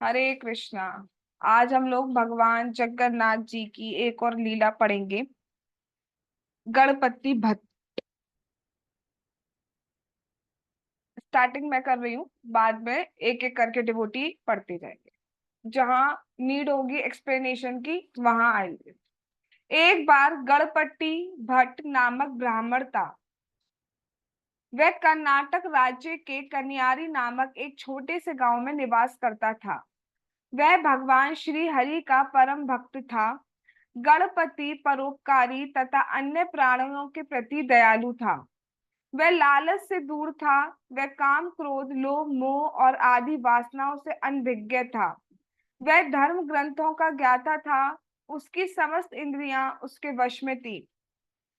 हरे कृष्णा। आज हम लोग भगवान जगन्नाथ जी की एक और लीला पढ़ेंगे। गणपति भट्ट। स्टार्टिंग मैं कर रही हूँ, बाद में एक एक करके डिवोटी पढ़ते जाएंगे। जहां नीड होगी एक्सप्लेनेशन की वहां आएंगे। एक बार गणपति भट्ट नामक ब्राह्मण था। वह कर्नाटक राज्य के कन्यारी नामक एक छोटे से गांव में निवास करता था। वह भगवान श्री हरि का परम भक्त था। गणपति परोपकारी तथा अन्य प्राणियों के प्रति दयालु था। वह लालच से दूर था। वह काम क्रोध लोभ मोह और आदि वासनाओं से अनभिज्ञ था। वह धर्म ग्रंथों का ज्ञाता था। उसकी समस्त इंद्रियां उसके वश में थी।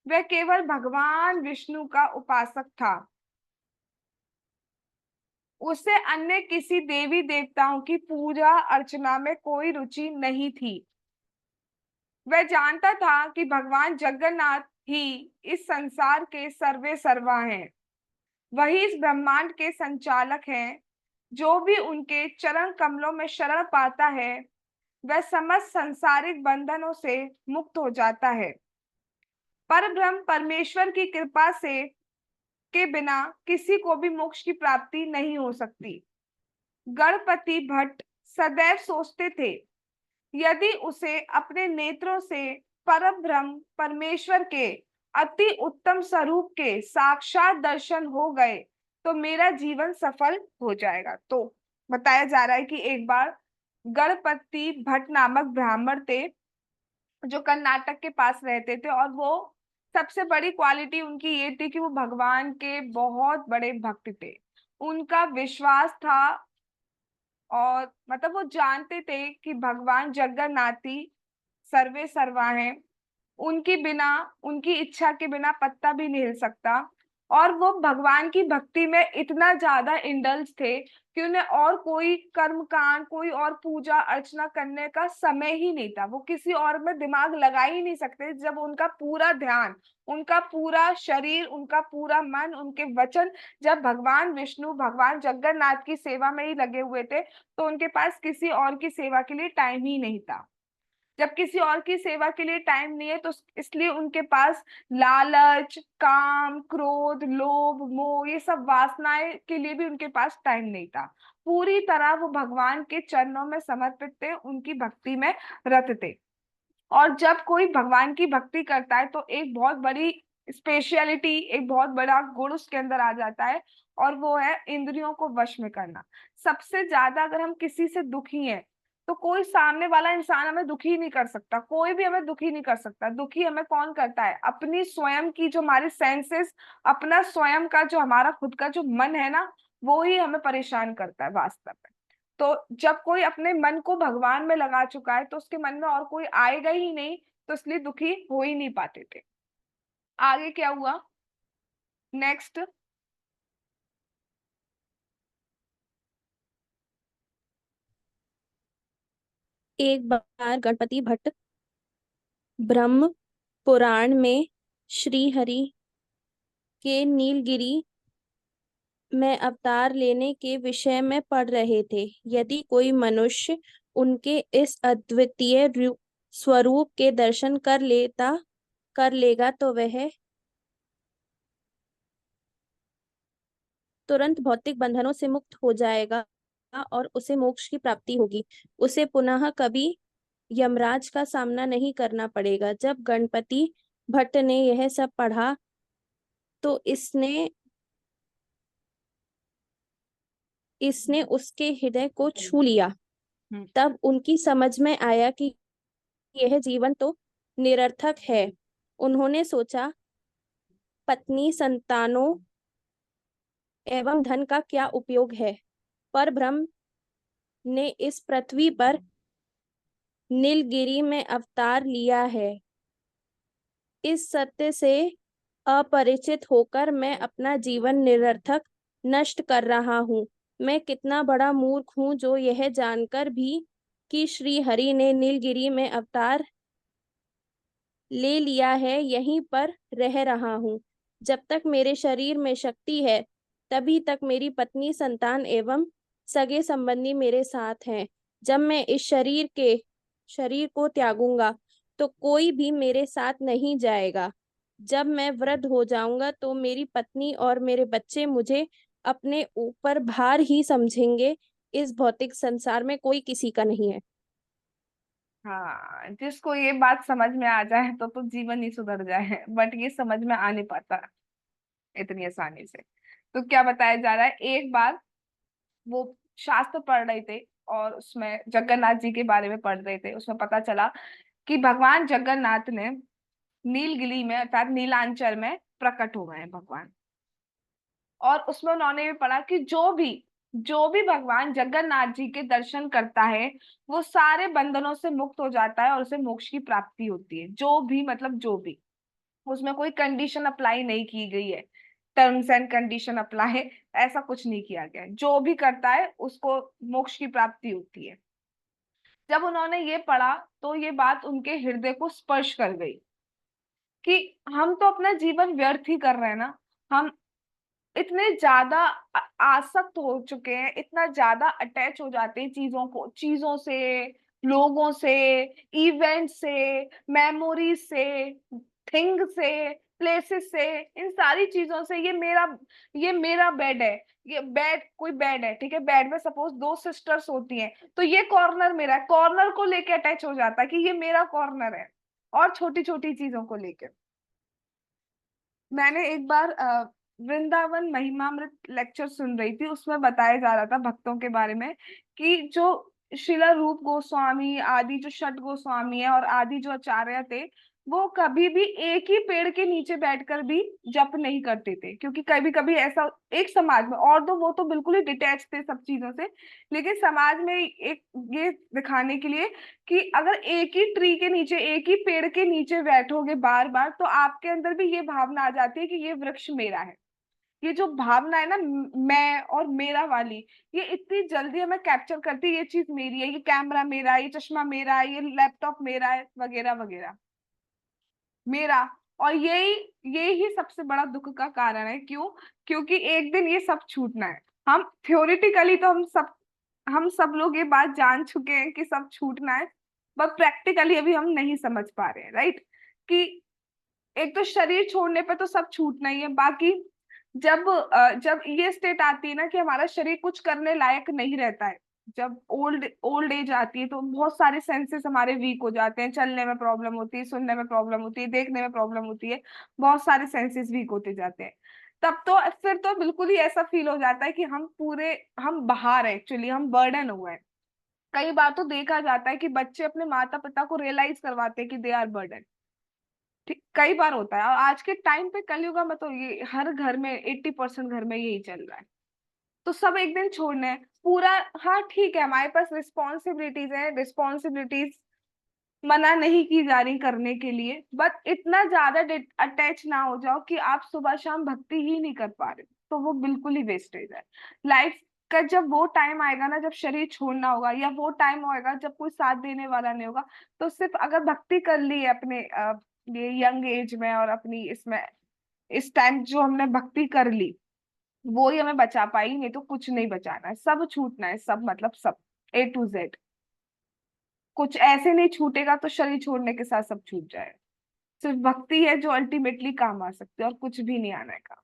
वह केवल भगवान विष्णु का उपासक था। उसे अन्य किसी देवी देवताओं की पूजा अर्चना में कोई रुचि नहीं थी। वह जानता था कि भगवान जगन्नाथ ही इस संसार के सर्वे सर्वा हैं। वही इस ब्रह्मांड के संचालक हैं। जो भी उनके चरण कमलों में शरण पाता है वह समस्त सांसारिक बंधनों से मुक्त हो जाता है। परब्रह्म परमेश्वर की कृपा से के बिना किसी को भी मोक्ष की प्राप्ति नहीं हो सकती। गणपति भट्ट सदैव सोचते थे, यदि उसे अपने नेत्रों से परब्रह्म परमेश्वर के अति उत्तम स्वरूप के साक्षात दर्शन हो गए तो मेरा जीवन सफल हो जाएगा। तो बताया जा रहा है कि एक बार गणपति भट्ट नामक ब्राह्मण थे जो कर्नाटक के पास रहते थे, और वो सबसे बड़ी क्वालिटी उनकी ये थी कि वो भगवान के बहुत बड़े भक्त थे। उनका विश्वास था, और मतलब वो जानते थे कि भगवान जगन्नाथी सर्वे सर्वा है। उनकी बिना उनकी इच्छा के बिना पत्ता भी नहीं हिल सकता। और वो भगवान की भक्ति में इतना ज्यादा इंडल्ज थे कि उन्हें और कोई कर्म कांड कोई और पूजा अर्चना करने का समय ही नहीं था। वो किसी और में दिमाग लगा ही नहीं सकते जब उनका पूरा ध्यान, उनका पूरा शरीर, उनका पूरा मन, उनके वचन जब भगवान विष्णु भगवान जगन्नाथ की सेवा में ही लगे हुए थे, तो उनके पास किसी और की सेवा के लिए टाइम ही नहीं था। जब किसी और की सेवा के लिए टाइम नहीं है तो इसलिए उनके पास लालच, काम, क्रोध, लोभ, मोह, ये सब वासनाएं के लिए भी उनके पास टाइम नहीं था। पूरी तरह वो भगवान के चरणों में समर्पित थे, उनकी भक्ति में रत थे। और जब कोई भगवान की भक्ति करता है तो एक बहुत बड़ी स्पेशलिटी, एक बहुत बड़ा गुण उसके अंदर आ जाता है, और वो है इंद्रियों को वश में करना। सबसे ज्यादा अगर हम किसी से दुखी हैं तो कोई सामने वाला इंसान हमें दुखी नहीं कर सकता, कोई भी हमें दुखी नहीं कर सकता। दुखी हमें कौन करता है? अपनी स्वयं की जो हमारी सेंसेस, अपना स्वयं का जो हमारा खुद का जो मन है ना, वो ही हमें परेशान करता है वास्तव में। तो जब कोई अपने मन को भगवान में लगा चुका है तो उसके मन में और कोई आएगा ही नहीं, तो इसलिए दुखी हो ही नहीं पाते थे। आगे क्या हुआ? नेक्स्ट। एक बार गणपति भट्ट ब्रह्म पुराण में श्री हरि के नीलगिरी में अवतार लेने के विषय में पढ़ रहे थे। यदि कोई मनुष्य उनके इस अद्वितीय स्वरूप के दर्शन कर लेगा तो वह तुरंत भौतिक बंधनों से मुक्त हो जाएगा और उसे मोक्ष की प्राप्ति होगी। उसे पुनः कभी यमराज का सामना नहीं करना पड़ेगा। जब गणपति भट्ट ने यह सब पढ़ा तो इसने इसने उसके हृदय को छू लिया। हम्म। तब उनकी समझ में आया कि यह जीवन तो निरर्थक है। उन्होंने सोचा, पत्नी, संतानों एवं धन का क्या उपयोग है? पर ब्रह्म ने इस पृथ्वी पर नीलगिरी में अवतार लिया है। इस सत्य से अपरिचित होकर मैं अपना जीवन निरर्थक नष्ट कर रहा हूँ। मैं कितना बड़ा मूर्ख हूँ जो यह जानकर भी कि श्री हरि ने नीलगिरी में अवतार ले लिया है यहीं पर रह रहा हूँ। जब तक मेरे शरीर में शक्ति है तभी तक मेरी पत्नी, संतान एवं सगे संबंधी मेरे साथ हैं। जब मैं इस शरीर को त्यागूंगा तो कोई भी मेरे साथ नहीं जाएगा। जब मैं वृद्ध हो जाऊंगा तो मेरी पत्नी और मेरे बच्चे मुझे अपने ऊपर भार ही समझेंगे। इस भौतिक संसार में कोई किसी का नहीं है। हाँ, जिसको ये बात समझ में आ जाए तो जीवन ही सुधर जाए, बट ये समझ में आ नहीं पाता इतनी आसानी से। तो क्या बताया जा रहा है, एक बार वो शास्त्र पढ़ रहे थे और उसमें जगन्नाथ जी के बारे में पढ़ रहे थे। उसमें पता चला कि भगवान जगन्नाथ ने नीलगिरी में अर्थात नीलांचल में प्रकट हो गए हैं भगवान। और उसमें उन्होंने भी पढ़ा कि जो भी भगवान जगन्नाथ जी के दर्शन करता है वो सारे बंधनों से मुक्त हो जाता है और उसे मोक्ष की प्राप्ति होती है। जो भी मतलब जो भी, उसमें कोई कंडीशन अप्लाई नहीं की गई है, टर्म्स एंड कंडीशन अप्लाई ऐसा कुछ नहीं किया गया है। जो भी करता है उसको मोक्ष की प्राप्ति होती है। जब उन्होंने ये पढ़ा तो ये बात उनके हृदय को स्पर्श कर गई कि हम तो अपना जीवन व्यर्थ ही कर रहे हैं ना। हम इतने ज्यादा आसक्त हो चुके हैं, इतना ज्यादा अटैच हो जाते हैं चीजों से, लोगों से, इवेंट से, मेमोरी से, थिंग से, प्लेसेस से, इन सारी चीजों से। ये मेरा बेड है, ये बेड कोई बेड है, ठीक है, बेड में सपोज दो सिस्टर्स होती हैं, तो ये कॉर्नर मेरा है, कॉर्नर को लेके अटैच हो जाता है कि ये मेरा कॉर्नर है। और छोटी छोटी चीजों को लेके मैंने एक बार वृंदावन महिमामृत लेक्चर सुन रही थी, उसमें बताया जा रहा था भक्तों के बारे में कि जो शिला रूप गोस्वामी आदि जो षट गोस्वामी है और आदि जो आचार्य थे, वो कभी भी एक ही पेड़ के नीचे बैठकर भी जप नहीं करते थे। क्योंकि कभी कभी ऐसा एक समाज में, और तो वो तो बिल्कुल ही डिटैच थे सब चीजों से, लेकिन समाज में एक ये दिखाने के लिए कि अगर एक ही ट्री के नीचे, एक ही पेड़ के नीचे बैठोगे बार बार, तो आपके अंदर भी ये भावना आ जाती है कि ये वृक्ष मेरा है। ये जो भावना है ना, मैं और मेरा वाली, ये इतनी जल्दी हमें कैप्चर करती है, ये चीज मेरी है, ये कैमरा मेरा है, ये चश्मा मेरा है, ये लैपटॉप मेरा है, वगैरह वगैरह मेरा। और यही यही सबसे बड़ा दुख का कारण है। क्यों? क्योंकि एक दिन ये सब छूटना है। हम थ्योरेटिकली तो हम सब लोग ये बात जान चुके हैं कि सब छूटना है, बट प्रैक्टिकली अभी हम नहीं समझ पा रहे हैं, राइट? कि एक तो शरीर छोड़ने पे तो सब छूटना ही है, बाकी जब ये स्टेट आती है ना कि हमारा शरीर कुछ करने लायक नहीं रहता है, जब ओल्ड ओल्ड एज आती है, तो बहुत सारे सेंसेस हमारे वीक हो जाते हैं, चलने में प्रॉब्लम होती है, सुनने में प्रॉब्लम होती है, देखने में प्रॉब्लम होती है, बहुत सारे सेंसेस वीक होते जाते हैं। तब तो फिर तो बिल्कुल ही ऐसा फील हो जाता है कि हम बाहर है, एक्चुअली हम बर्डन हुए हैं। कई बार तो देखा जाता है कि बच्चे अपने माता पिता को रियलाइज करवाते हैं कि दे आर बर्डन। ठीक, कई बार होता है। और आज के टाइम पे कलयुग में तो ये हर घर में 80% घर में यही चल रहा है। तो सब एक दिन छोड़ना है पूरा। हाँ ठीक है, हमारे पास रिस्पॉन्सिबिलिटीज है, रिस्पॉन्सिबिलिटीज मना नहीं की जा रही करने के लिए, बट इतना ज्यादा अटैच ना हो जाओ कि आप सुबह शाम भक्ति ही नहीं कर पा रहे, तो वो बिल्कुल ही वेस्टेज है लाइफ का। जब वो टाइम आएगा ना, जब शरीर छोड़ना होगा, या वो टाइम होएगा जब कोई साथ देने वाला नहीं होगा, तो सिर्फ अगर भक्ति कर ली है अपने ये यंग एज में और अपनी इसमें इस टाइम जो हमने भक्ति कर ली, वो ही हमें बचा पाई, नहीं तो कुछ नहीं बचाना है, सब छूटना है, सब मतलब सब, A to Z। कुछ ऐसे नहीं छूटेगा तो शरीर छोड़ने के साथ सब छूट जाए। सिर्फ भक्ति है जो अल्टीमेटली काम आ सकती है, और कुछ भी नहीं आने का।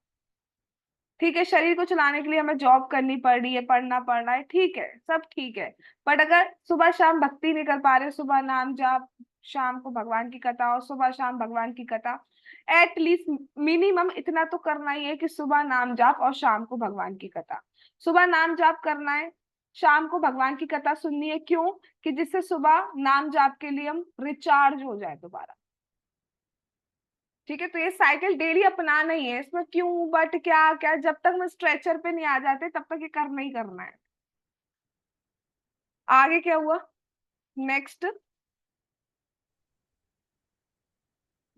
ठीक है, शरीर को चलाने के लिए हमें जॉब करनी पड़ रही है, पढ़ना पड़ रहा है, ठीक है, सब ठीक है। बट अगर सुबह शाम भक्ति नहीं कर पा रहे, सुबह नाम जाप, शाम को भगवान की कथा, और सुबह शाम भगवान की कथा, एटलीस्ट मिनिमम इतना तो करना ही है कि सुबह नाम जाप और शाम को भगवान की कथा। सुबह नाम जाप करना है, शाम को भगवान की कथा सुननी है। क्यों? कि जिससे सुबह नाम जाप के लिए हम रिचार्ज हो जाए दोबारा। ठीक है, तो ये साइकिल डेली अपनाना ही है। इसमें क्यों बट क्या क्या, जब तक हम स्ट्रेचर पे नहीं आ जाते तब तक ये करना ही करना है। आगे क्या हुआ नेक्स्ट?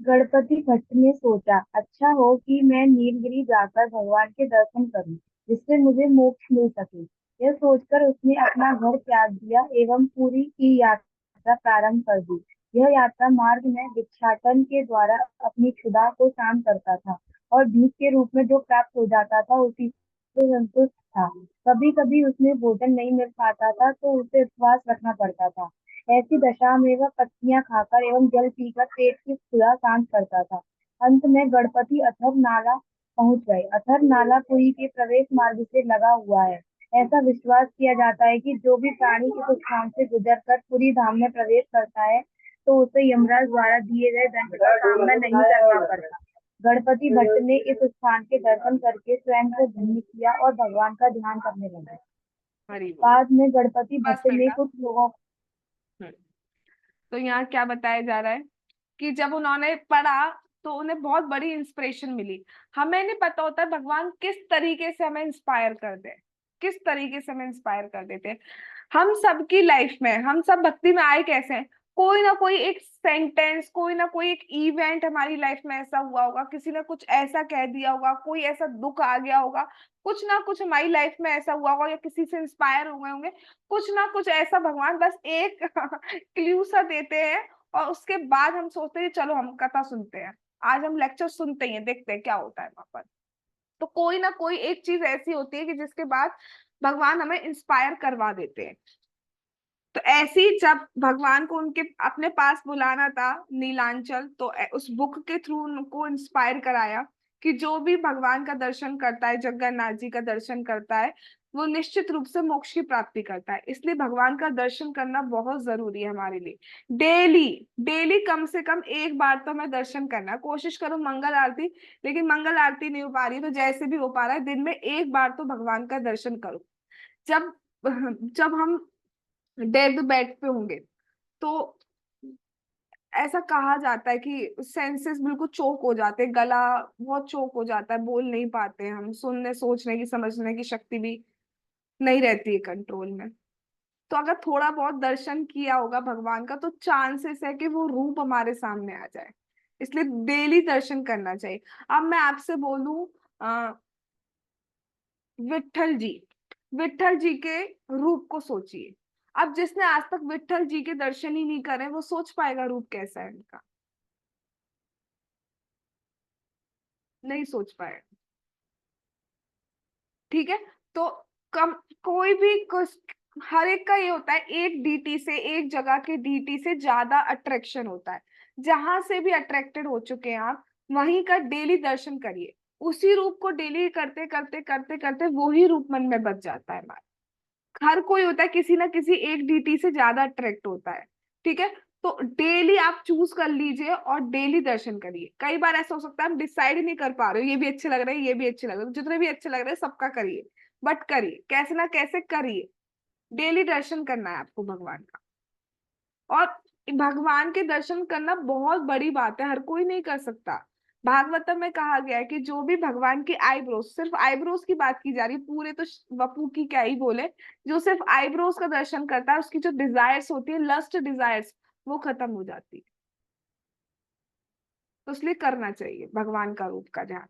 गणपति भट्ट ने सोचा, अच्छा हो कि मैं नीलगिरी जाकर भगवान के दर्शन करूं, जिससे मुझे मोक्ष मिल सके। यह सोचकर उसने अपना घर त्याग दिया एवं पूरी की यात्रा प्रारंभ कर दी। यह यात्रा मार्ग में भिक्षाटन के द्वारा अपनी क्षुधा को शांत करता था, और भीख के रूप में जो प्राप्त हो जाता था उसी तो संतुष्ट था। कभी कभी उसमें भोजन नहीं मिल पाता था तो उसे उपवास रखना पड़ता था। ऐसी दशा में वह पत्तियां खाकर एवं जल पीकर पेट की क्षुधा शांत करता था। अंत में गणपति अथर नाला पहुंच गए। अथर नाला पुरी के प्रवेश मार्ग से लगा हुआ है। ऐसा विश्वास किया जाता है कि जो भी प्राणी इस स्थान से गुजरकर पुरी धाम में प्रवेश करता है तो उसे यमराज द्वारा दिए गए दंड का सामना नहीं करना पड़ता। गणपति भट्ट ने इस स्थान के दर्शन करके स्वयं को धन्य किया और भगवान का ध्यान करने लगे। हरि बोल। बाद में गणपति बस भट्ट ने बेटा। कुछ लोगों हम्म। तो यहाँ क्या बताया जा रहा है कि जब उन्होंने पढ़ा तो उन्हें बहुत बड़ी इंस्पिरेशन मिली। हमें नहीं पता होता है भगवान किस तरीके से हमें इंस्पायर कर दे, किस तरीके से हमें इंस्पायर कर देते हैं। हम सबकी लाइफ में, हम सब भक्ति में आए कैसे हैं, कोई ना कोई एक सेंटेंस, कोई ना कोई एक इवेंट हमारी लाइफ में ऐसा हुआ होगा, किसी ने कुछ ऐसा कह दिया होगा, कोई ऐसा दुख आ गया होगा, कुछ ना कुछ हमारी लाइफ में ऐसा हुआ होगा, या किसी से इंस्पायर हुए होंगे, कुछ ना कुछ ऐसा भगवान बस एक क्लू सा देते हैं और उसके बाद हम सोचते हैं चलो हम कथा सुनते हैं, आज हम लेक्चर सुनते ही हैं, देखते हैं क्या होता है वहां पर। तो कोई ना कोई एक चीज ऐसी होती है कि जिसके बाद भगवान हमें इंस्पायर करवा देते हैं। तो ऐसी जब भगवान को उनके अपने पास बुलाना था नीलांचल, तो उस बुक के थ्रू उनको इंस्पायर कराया कि जो भी भगवान का दर्शन करता है, जगन्नाथ जी का दर्शन करता है, वो निश्चित रूप से मोक्ष की प्राप्ति करता है। इसलिए भगवान का दर्शन करना बहुत जरूरी है हमारे लिए। डेली, डेली कम से कम एक बार तो हमें दर्शन करना है। कोशिश करो मंगल आरती, लेकिन मंगल आरती नहीं हो पा रही तो जैसे भी हो पा रहा है दिन में एक बार तो भगवान का दर्शन करो। जब जब हम डेड बेड पे होंगे तो ऐसा कहा जाता है कि सेंसेस बिल्कुल चोक हो जाते हैं, गला बहुत चोक हो जाता है, बोल नहीं पाते हम, सुनने सोचने की समझने की शक्ति भी नहीं रहती है कंट्रोल में। तो अगर थोड़ा बहुत दर्शन किया होगा भगवान का तो चांसेस है कि वो रूप हमारे सामने आ जाए। इसलिए डेली दर्शन करना चाहिए। अब मैं आपसे बोलूं, विट्ठल जी, विट्ठल जी के रूप को सोचिए। अब जिसने आज तक विट्ठल जी के दर्शन ही नहीं करे वो सोच पाएगा रूप कैसा है इनका? नहीं सोच पाएगा। ठीक है। तो कम, कोई भी कुछ, हर एक का ये होता है, एक डीटी से, एक जगह के डीटी से ज्यादा अट्रैक्शन होता है। जहां से भी अट्रैक्टेड हो चुके हैं आप, वहीं का डेली दर्शन करिए। उसी रूप को डेली करते करते करते करते वही रूप मन में बच जाता है हमारे। हर कोई होता है किसी ना किसी एक डीटी से ज्यादा अट्रैक्ट होता है। ठीक है। तो डेली आप चूज कर लीजिए और डेली दर्शन करिए। कई बार ऐसा हो सकता है हम डिसाइड ही नहीं कर पा रहे हो, ये भी अच्छे लग रहे हैं, ये भी अच्छे लग रहे हैं, जितने भी अच्छे लग रहे हैं सबका करिए, बट करिए, कैसे ना कैसे करिए। डेली दर्शन करना है आपको भगवान का। और भगवान के दर्शन करना बहुत बड़ी बात है, हर कोई नहीं कर सकता। भागवतम में कहा गया है कि जो भी भगवान की आईब्रोज, सिर्फ आईब्रोज की बात की जा रही, पूरे तो वपू की क्या ही बोले, जो सिर्फ आईब्रोज का दर्शन करता है उसकी जो डिजायर्स होती है, लस्ट डिजायर्स, वो खत्म हो जाती है। तो इसलिए करना चाहिए भगवान का रूप का ध्यान।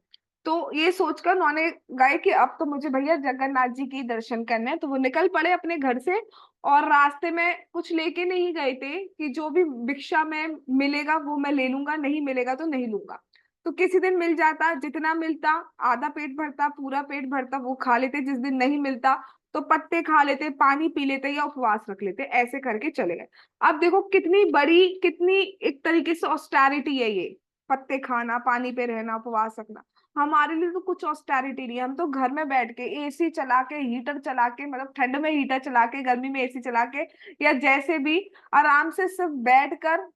तो ये सोचकर उन्होंने गए कि अब तो मुझे भैया जगन्नाथ जी के ही दर्शन करने हैं, तो वो निकल पड़े अपने घर से। और रास्ते में कुछ लेके नहीं गए थे कि जो भी भिक्षा में मिलेगा वो मैं ले लूंगा, नहीं मिलेगा तो नहीं लूंगा। तो किसी दिन मिल जाता, जितना मिलता आधा पेट भरता, पूरा पेट भरता वो खा लेते, जिस दिन नहीं मिलता तो पत्ते खा लेते, पानी पी लेते या उपवास रख लेते, ऐसे करके चले गए। अब देखो कितनी बड़ी, कितनी एक तरीके से ऑस्टेरिटी है ये, पत्ते खाना, पानी पे रहना, उपवास रखना। हमारे लिए तो कुछ ऑस्टेरिटी नहीं है, हम तो घर में बैठ के एसी चला के, हीटर चला के, मतलब ठंड में हीटर चला के, गर्मी में एसी चला के, या जैसे भी आराम से सिर्फ बैठ कर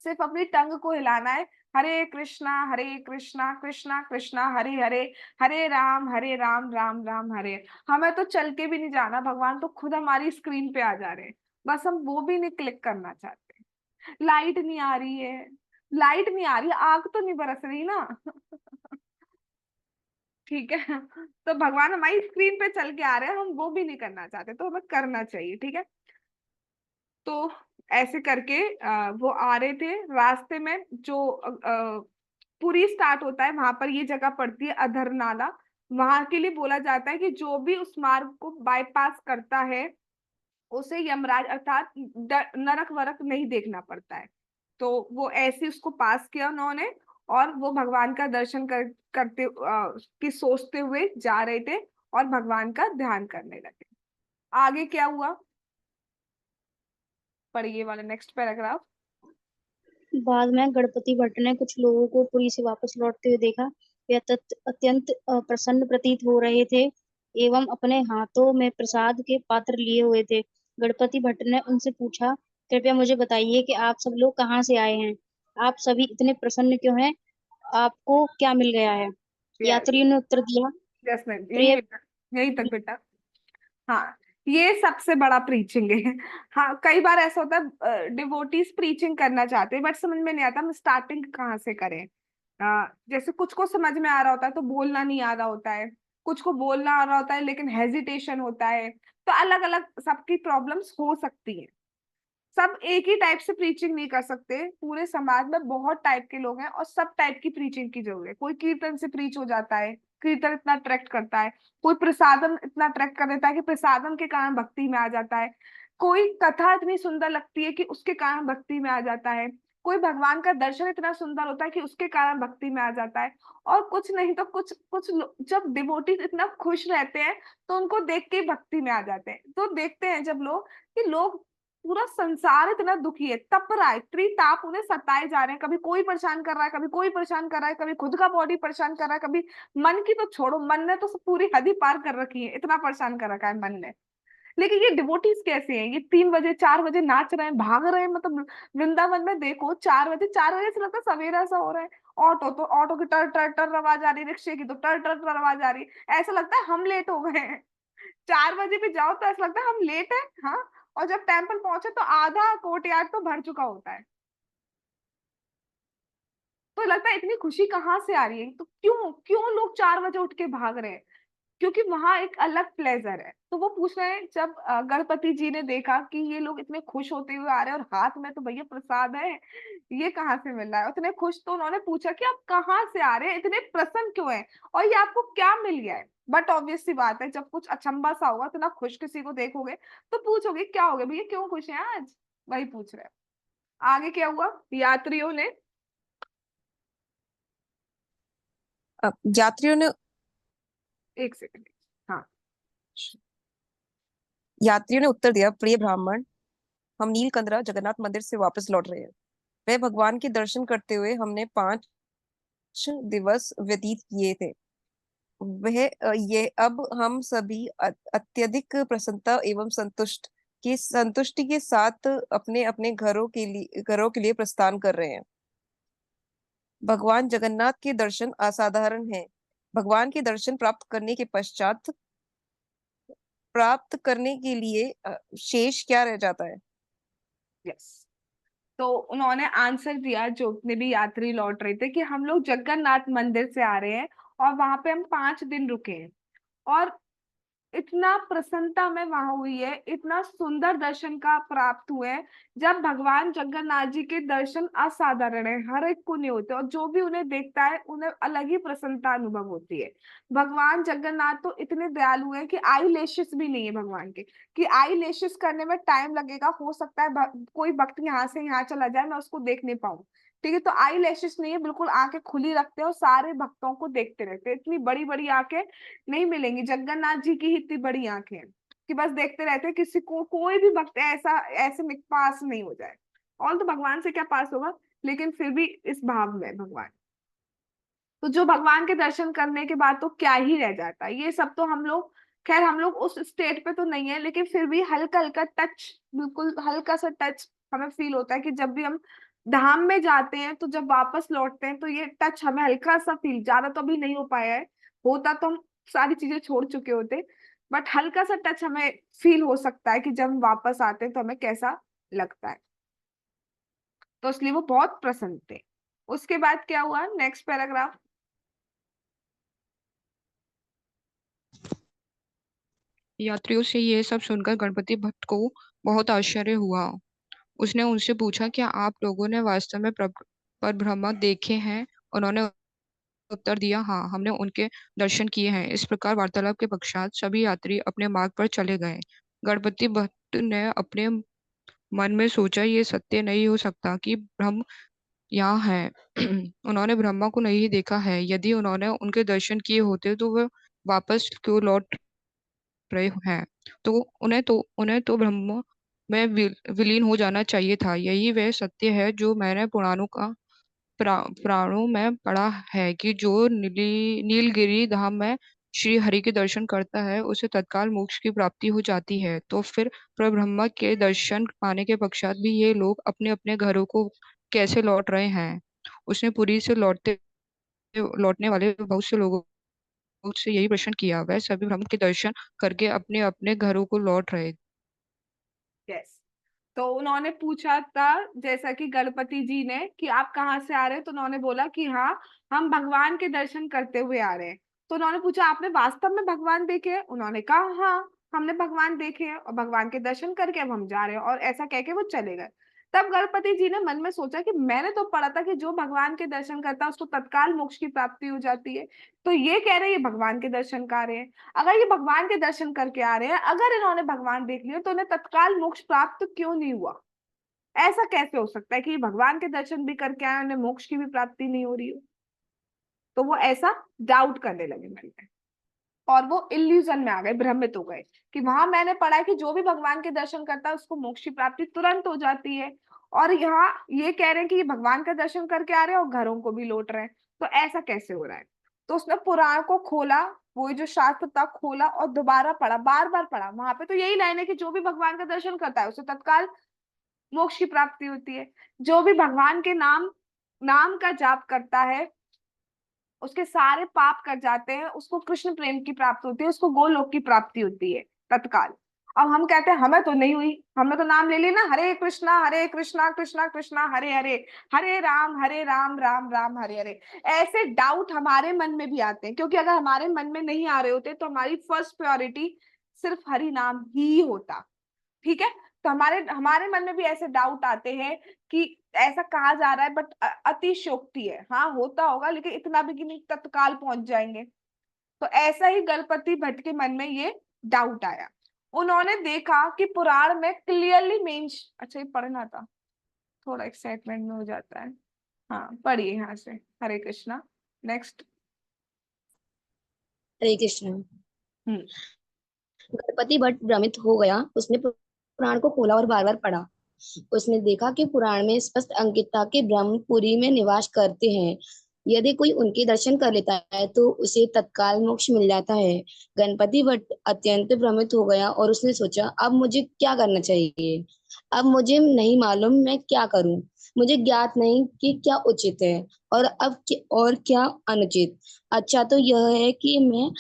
सिर्फ अपनी टंग को हिलाना है। हरे कृष्णा कृष्णा कृष्णा हरे हरे, हरे राम राम राम हरे। हमें तो चल के भी नहीं जाना, भगवान तो खुद हमारी स्क्रीन पे आ जा रहे हैं, बस हम वो भी नहीं क्लिक करना चाहते। लाइट नहीं आ रही है, लाइट नहीं आ रही, आग तो नहीं बरस रही ना। ठीक है। तो भगवान हमारी स्क्रीन पे चल के आ रहे हैं, हम वो भी नहीं करना चाहते, तो हमें करना चाहिए। ठीक है। तो ऐसे करके वो आ रहे थे, रास्ते में जो पुरी स्टार्ट होता है वहां पर ये जगह पड़ती है अधरनाला। वहां के लिए बोला जाता है कि जो भी उस मार्ग को बाईपास करता है उसे यमराज अर्थात नरक वरक नहीं देखना पड़ता है। तो वो ऐसे उसको पास किया उन्होंने। और वो भगवान का दर्शन करते की सोचते हुए जा रहे थे और भगवान का ध्यान करने लगे। आगे क्या हुआ, पढ़िए वाला नेक्स्ट पैराग्राफ। बाद में गणपति भट्ट ने कुछ लोगों को पुरी से वापस लौटते हुए देखा। वे अत्यंत प्रसन्न प्रतीत हो रहे थे एवं अपने हाथों में प्रसाद के पात्र लिए हुए थे। गणपति भट्ट ने उनसे पूछा, कृपया मुझे बताइए कि आप सब लोग कहाँ से आए हैं? आप सभी इतने प्रसन्न क्यों हैं? आपको क्या मिल गया है? यात्रियों ने उत्तर दिया, यस मैम, प्रिय यही तक बेटा। हाँ, ये सबसे बड़ा प्रीचिंग है। हाँ, कई बार ऐसा होता है डिवोटीज प्रीचिंग करना चाहते हैं बट समझ में नहीं आता हम स्टार्टिंग कहाँ से करें। जैसे कुछ को समझ में आ रहा होता है तो बोलना नहीं आ रहा होता है, कुछ को बोलना आ रहा होता है लेकिन हेजिटेशन होता है। तो अलग अलग सबकी प्रॉब्लम्स हो सकती है। सब एक ही टाइप से प्रीचिंग नहीं कर सकते, पूरे समाज में बहुत टाइप के लोग हैं और सब टाइप की प्रीचिंग की जरूरत है। कोई कीर्तन से प्रीच हो जाता है, कीर्तन इतना अट्रैक्ट करता है। कोई प्रसादम इतना अट्रैक्ट कर देता है कि प्रसादम के कारण भक्ति में आ जाता है। कोई कथा इतनी सुंदर लगती है कि उसके कारण भक्ति में आ जाता है। कोई भगवान का दर्शन इतना सुंदर होता है कि उसके कारण भक्ति में आ जाता है। और कुछ नहीं तो कुछ कुछ जब डिवोटीज इतना खुश रहते हैं तो उनको देख के ही भक्ति में आ जाते हैं। तो देखते हैं जब लोग कि लोग पूरा संसार इतना दुखी है, तप रहा है, त्रिताप उन्हें सताए जा रहे हैं। कभी कोई परेशान कर रहा है, कभी कोई परेशान कर रहा है, कभी खुद का बॉडी परेशान कर रहा है, कभी मन की तो छोड़ो, मन ने तो पूरी हद ही पार कर रखी है, इतना परेशान कर रखा है मन ने। लेकिन ये डिवोटीज कैसे हैं, ये 3 बजे 4 बजे नाच रहे हैं, भाग रहे हैं। मतलब वृंदावन में देखो 4 बजे से लगता है सवेरा सा हो रहा है। ऑटो तो ऑटो की टर टर टर आवाज आ रही है, रिक्शे की तो टर टर टर आवाज आ रही है। ऐसा लगता है हम लेट हो गए हैं। 4 बजे भी जाओ तो ऐसा लगता है हम लेट है। हाँ, और जब टेम्पल पहुंचे तो आधा कोर्टयार्ड तो भर चुका होता है। तो लगता है इतनी खुशी कहाँ से आ रही है, तो क्यों क्यों लोग 4 बजे उठ के भाग रहे हैं? क्योंकि वहां एक अलग प्लेजर है। तो वो पूछ रहे हैं, जब गणपति जी ने देखा कि ये लोग इतने खुश होते हुए आ रहे हैं और हाथ में तो भैया प्रसाद है, ये कहाँ से मिल रहा है, इतने खुश, तो उन्होंने पूछा कि आप कहाँ से आ रहे हैं, इतने प्रसन्न क्यों हैं और ये आपको क्या मिल गया है? बट ऑब्वियस सी बात है, जब कुछ अचंभा सा होगा, इतना खुश किसी को देखोगे तो पूछोगे क्या हो गया भैया, क्यों खुश हैं आज, वही पूछ रहे हैं। आगे क्या हुआ, यात्रियों ने यात्रियों ने एक सेकंड। हाँ, यात्रियों ने उत्तर दिया, प्रिय ब्राह्मण, हम नीलकंदरा जगन्नाथ मंदिर से वापस लौट रहे हैं। वह भगवान के दर्शन करते हुए हमने 5 दिवस व्यतीत किए थे। वह ये अब हम सभी अत्यधिक प्रसन्नता एवं संतुष्टि के साथ अपने अपने घरों के लिए प्रस्थान कर रहे हैं। भगवान जगन्नाथ के दर्शन असाधारण हैं। भगवान के दर्शन प्राप्त करने के लिए शेष क्या रह जाता है? यस। तो उन्होंने आंसर दिया, जो जितने भी यात्री लौट रहे थे, कि हम लोग जगन्नाथ मंदिर से आ रहे हैं और वहां पे हम 5 दिन रुके हैं। और इतना प्रसन्नता में वहां हुई है, इतना सुंदर दर्शन का प्राप्त हुए हैं। जब भगवान जगन्नाथ जी के दर्शन असाधारण है, हर एक को नहीं होते, और जो भी उन्हें देखता है उन्हें अलग ही प्रसन्नता अनुभव होती है। भगवान जगन्नाथ तो इतने दयालु हैं कि आई लेशेस भी नहीं है भगवान के, कि आई लेशेस करने में टाइम लगेगा, हो सकता है कोई भक्त यहाँ से यहाँ चला जाए, मैं उसको देख नहीं पाऊँ। ठीक है, तो आई लैशेस नहीं है, बिल्कुल आंखें खुली रखते हैं और सारे भक्तों को देखते रहते हैं। इतनी बड़ी बड़ी आंखें नहीं मिलेंगी जगन्नाथ जी की ही, इतनी बड़ी आंखें हैं कि बस देखते रहते हैं, किसी को कोई भी भक्त ऐसा ऐसे में पास नहीं हो जाए। और तो भगवान से क्या पास होगा, लेकिन फिर भी इस भाव में भगवान। तो जो भगवान के दर्शन करने के बाद तो क्या ही रह जाता है, ये सब तो हम लोग, खैर हम लोग उस स्टेट पे तो नहीं है, लेकिन फिर भी हल्का हल्का टच, बिल्कुल हल्का सा टच हमें फील होता है कि जब भी हम धाम में जाते हैं तो जब वापस लौटते हैं तो ये टच हमें हल्का सा फील, ज्यादा तो अभी नहीं हो पाया है, होता तो हम सारी चीजें छोड़ चुके होते, बट हल्का सा टच हमें फील हो सकता है कि जब हम वापस आते हैं तो हमें कैसा लगता है। तो इसलिए वो बहुत प्रसन्न थे। उसके बाद क्या हुआ, नेक्स्ट पैराग्राफ। यात्रियों से ये सब सुनकर गणपति भट्ट को बहुत आश्चर्य हुआ। उसने उनसे पूछा, क्या आप लोगों ने वास्तव में परब्रह्म देखे हैं? उन्होंने उत्तर दिया, हाँ, हमने उनके दर्शन किए हैं। इस प्रकार वार्तालाप के पश्चात सभी यात्री अपने मार्ग पर चले गए। गणपति भट्ट ने अपने मन में सोचा, ये सत्य नहीं हो सकता कि ब्रह्म यहाँ है। उन्होंने ब्रह्मा को नहीं देखा है। यदि उन्होंने उनके दर्शन किए होते तो वे वापस क्यों लौट रहे हैं? तो उन्हें तो ब्रह्म में विलीन हो जाना चाहिए था। यही वह सत्य है जो मैंने पुराणों में पढ़ा है कि जो नीलगिरी धाम में श्री हरि के दर्शन करता है उसे तत्काल मोक्ष की प्राप्ति हो जाती है। तो फिर परब्रह्म के दर्शन पाने के पश्चात भी ये लोग अपने अपने घरों को कैसे लौट रहे हैं? उसने पुरी से लौटने वाले बहुत से लोगों से यही प्रश्न किया। वह सभी ब्रह्म के दर्शन करके अपने अपने घरों को लौट रहे। यस। तो उन्होंने पूछा था, जैसा कि गणपति जी ने, कि आप कहाँ से आ रहे हैं, तो उन्होंने बोला कि हाँ, हम भगवान के दर्शन करते हुए आ रहे हैं। तो उन्होंने पूछा, आपने वास्तव में भगवान देखे हैं? उन्होंने कहा हाँ, हमने भगवान देखे हैं और भगवान के दर्शन करके अब हम जा रहे हैं, और ऐसा कह के वो चले गए। तब गणपति जी ने मन में सोचा कि मैंने तो पढ़ा था कि जो भगवान के दर्शन करता है उसको तत्काल मोक्ष की प्राप्ति हो जाती है, तो ये कह रहे हैं ये भगवान के दर्शन कर रहे हैं। अगर ये भगवान के दर्शन करके आ रहे हैं, अगर इन्होंने भगवान देख लिया, तो उन्हें तत्काल मोक्ष प्राप्त क्यों नहीं हुआ? ऐसा कैसे हो सकता है कि ये भगवान के दर्शन भी करके आए, उन्हें मोक्ष की भी प्राप्ति नहीं हो रही हो? तो वो ऐसा डाउट करने लगे मन में, और वो इल्यूजन में आ गए, भ्रमित हो गए कि वहां मैंने पढ़ा है कि जो भी भगवान के दर्शन करता है उसको मोक्ष की प्राप्ति तुरंत हो जाती है, और यहाँ ये कह रहे हैं कि ये भगवान का दर्शन करके आ रहे हैं और घरों को भी लौट रहे हैं, तो ऐसा कैसे हो रहा है? तो उसने पुराण को खोला, वो जो शास्त्र था खोला और दोबारा पढ़ा, बार बार पढ़ा। वहां पे तो यही लाइन है कि जो भी भगवान का दर्शन करता है उसे तत्काल मोक्ष की प्राप्ति होती है। जो भी भगवान के नाम नाम का जाप करता है उसके सारे पाप कट जाते हैं, उसको कृष्ण प्रेम की प्राप्ति होती है, उसको गोलोक की प्राप्ति होती है तत्काल। अब हम कहते हैं हमें तो नहीं हुई, हमने तो नाम ले लिया ना, हरे कृष्णा कृष्णा कृष्णा हरे हरे, हरे राम राम राम हरे हरे। ऐसे डाउट हमारे मन में भी आते हैं, क्योंकि अगर हमारे मन में नहीं आ रहे होते तो हमारी फर्स्ट प्रायोरिटी सिर्फ हरि नाम ही होता। ठीक है, तो हमारे हमारे मन में भी ऐसे डाउट आते हैं कि ऐसा कहा जा रहा है, बट अतिशयोक्ति है, हाँ होता होगा, लेकिन इतना भी कि नहीं तत्काल पहुंच जाएंगे। तो ऐसा ही गणपति भट्ट के मन में ये डाउट आया। उन्होंने देखा कि पुराण में क्लियरली मेंश, अच्छा ये पढ़ना था, थोड़ा एक्साइटमेंट में हो जाता है। हाँ पढ़िए यहाँ से। हरे कृष्णा। नेक्स्ट। हरे कृष्ण। हम्म। गणपति भट्ट भ्रमित हो गया। उसने पुराण को खोला और बार बार पढ़ा। उसने देखा कि पुराण में स्पष्ट अंकित था कि ब्रह्मपुरी में निवास करते हैं। यदि कोई उनके दर्शन कर लेता है तो उसे तत्काल मोक्ष मिल जाता है। गणपति भट्ट अत्यंत भ्रमित हो गया और उसने सोचा, अब मुझे क्या करना चाहिए? अब मुझे नहीं मालूम मैं क्या करूं। मुझे ज्ञात नहीं कि क्या उचित है और क्या अनुचित। अच्छा तो यह है कि मैं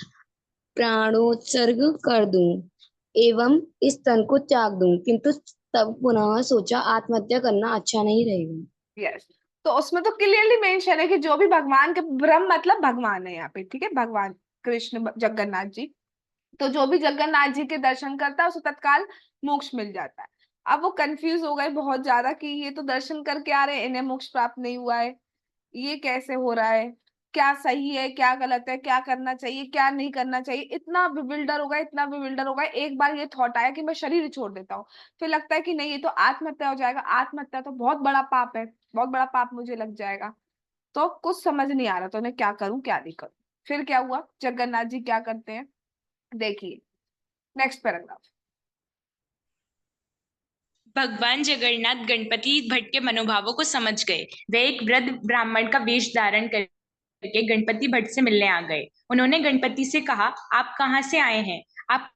प्राणोत्सर्ग कर दूं एवं इस तन को त्याग दूं, किंतु तब पुनः सोचा आत्महत्या करना अच्छा नहीं रहेगा। यस। तो उसमें तो क्लियरली मेंशन है कि जो भी भगवान के, ब्रह्म मतलब भगवान है यहाँ पे, ठीक है, भगवान कृष्ण जगन्नाथ जी, तो जो भी जगन्नाथ जी के दर्शन करता है उसे तत्काल मोक्ष मिल जाता है। अब वो कंफ्यूज हो गए बहुत ज्यादा कि ये तो दर्शन करके आ रहे हैं, इन्हें मोक्ष प्राप्त नहीं हुआ है, ये कैसे हो रहा है, क्या सही है क्या गलत है, क्या करना चाहिए क्या नहीं करना चाहिए। इतना बिविल्डर हो गया, इतना बिविल्डर हो गया। एक बार ये थॉट आया कि मैं शरीर ही छोड़ देता हूँ, फिर लगता है कि नहीं ये तो आत्महत्या हो जाएगा, आत्महत्या तो बहुत बड़ा पाप है, बहुत बड़ा पाप मुझे लग जाएगा। तो कुछ समझ नहीं आ रहा, तो मैं क्या करूं क्या नहीं करूं। फिर क्या हुआ, जगन्नाथ जी क्या करते हैं, देखिए नेक्स्ट पैराग्राफ। भगवान जगन्नाथ गणपति भट्ट के मनोभावों को समझ गए। वे एक वृद्ध ब्राह्मण का वेश धारण करके गणपति भट्ट से मिलने आ गए। उन्होंने गणपति से कहा, आप कहाँ से आए हैं? आप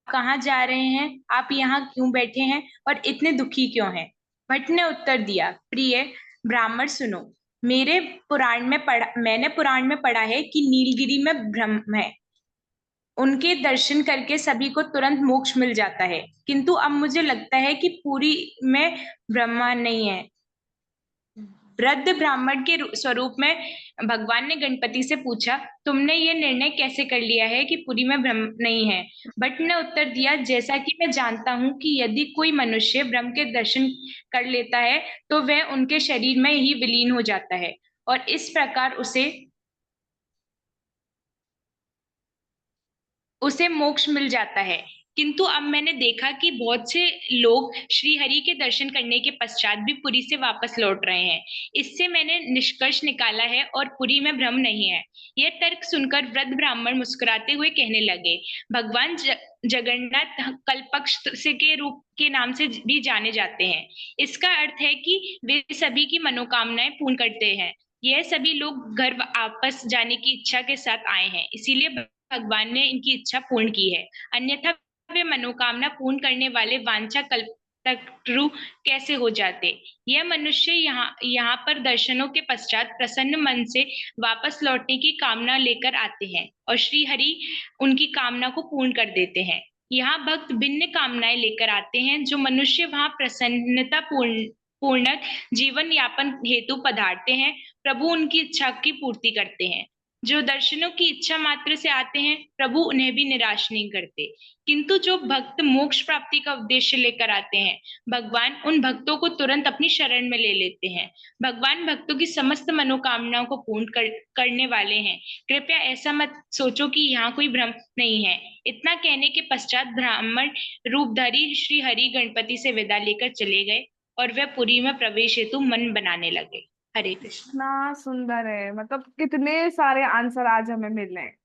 कहाँ जा रहे हैं? आप यहाँ क्यों बैठे हैं और इतने दुखी क्यों हैं? भट्ट ने उत्तर दिया, प्रिय ब्राह्मण सुनो, मैंने पुराण में पढ़ा है कि नीलगिरी में ब्रह्म है। उनके दर्शन करके सभी को तुरंत मोक्ष मिल जाता है, किंतु अब मुझे लगता है कि पुरी में ब्रह्मा नहीं है। वृद्ध ब्राह्मण के स्वरूप में भगवान ने गणपति से पूछा, तुमने ये निर्णय कैसे कर लिया है कि पुरी में ब्रह्म नहीं है? भट्ट ने उत्तर दिया, जैसा कि मैं जानता हूं कि यदि कोई मनुष्य ब्रह्म के दर्शन कर लेता है तो वह उनके शरीर में ही विलीन हो जाता है और इस प्रकार उसे मोक्ष मिल जाता है। किंतु अब मैंने देखा कि बहुत से लोग श्री हरि के दर्शन करने के पश्चात भी पुरी से वापस लौट रहे हैं। इससे मैंने निष्कर्ष निकाला है और पुरी में भ्रम नहीं है। यह तर्क सुनकर वृद्ध ब्राह्मण मुस्कुराते हुए कहने लगे, भगवान जगन्नाथ कल्पक्ष से के रूप के नाम से भी जाने जाते हैं। इसका अर्थ है कि वे सभी की मनोकामनाएं पूर्ण करते हैं। यह सभी लोग घर वापस जाने की इच्छा के साथ आए हैं, इसीलिए भगवान ने इनकी इच्छा पूर्ण की है। अन्यथा वे मनोकामना पूर्ण करने वाले वांछा कल्पतरु कैसे हो जाते। यह मनुष्य यहाँ पर दर्शनों के पश्चात प्रसन्न मन से वापस लौटने की कामना लेकर आते हैं और श्री हरि उनकी कामना को पूर्ण कर देते हैं। यहाँ भक्त भिन्न कामनाएं लेकर आते हैं, जो मनुष्य वहां प्रसन्नता पूर्णक जीवन यापन हेतु पधारते हैं। प्रभु उनकी इच्छा की पूर्ति करते हैं। जो दर्शनों की इच्छा मात्र से आते हैं, प्रभु उन्हें भी निराश नहीं करते। किंतु जो भक्त मोक्ष प्राप्ति का उद्देश्य लेकर आते हैं, भगवान उन भक्तों को तुरंत अपनी शरण में ले लेते हैं। भगवान भक्तों की समस्त मनोकामनाओं को पूर्ण करने वाले हैं। कृपया ऐसा मत सोचो कि यहाँ कोई भ्रम नहीं है। इतना कहने के पश्चात ब्राह्मण रूपधारी श्री हरि गणपति से विदा लेकर चले गए और वे पुरी में प्रवेश हेतु मन बनाने लगे। हरे कृष्ण। इतना सुंदर है, मतलब कितने सारे आंसर आज हमें मिल रहे हैं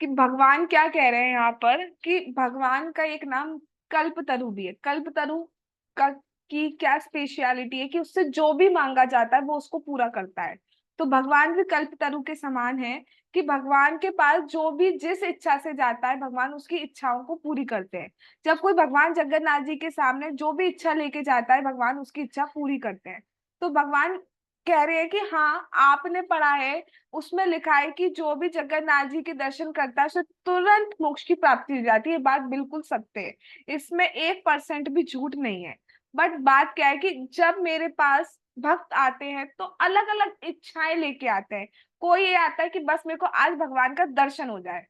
कि भगवान क्या कह रहे हैं यहाँ पर, कि भगवान का एक नाम कल्पतरु भी है। कल्पतरु का की क्या स्पेशलिटी है कि उससे जो भी मांगा जाता है वो उसको पूरा करता है। तो भगवान भी कल्पतरु के समान है कि भगवान के पास जो भी जिस इच्छा से जाता है, भगवान उसकी इच्छाओं को पूरी करते हैं। जब कोई भगवान जगन्नाथ जी के सामने जो भी इच्छा लेके जाता है, भगवान उसकी इच्छा पूरी करते हैं। तो भगवान कह रहे हैं कि हाँ, आपने पढ़ा है, उसमें लिखा है कि जो भी जगन्नाथ जी के दर्शन करता है उसे तुरंत मोक्ष की प्राप्ति हो जाती है। बात बिल्कुल सत्य है, इसमें 1% भी झूठ नहीं है। बट बात क्या है कि जब मेरे पास भक्त आते हैं तो अलग अलग इच्छाएं लेके आते हैं। कोई ये आता है कि बस मेरे को आज भगवान का दर्शन हो जाए,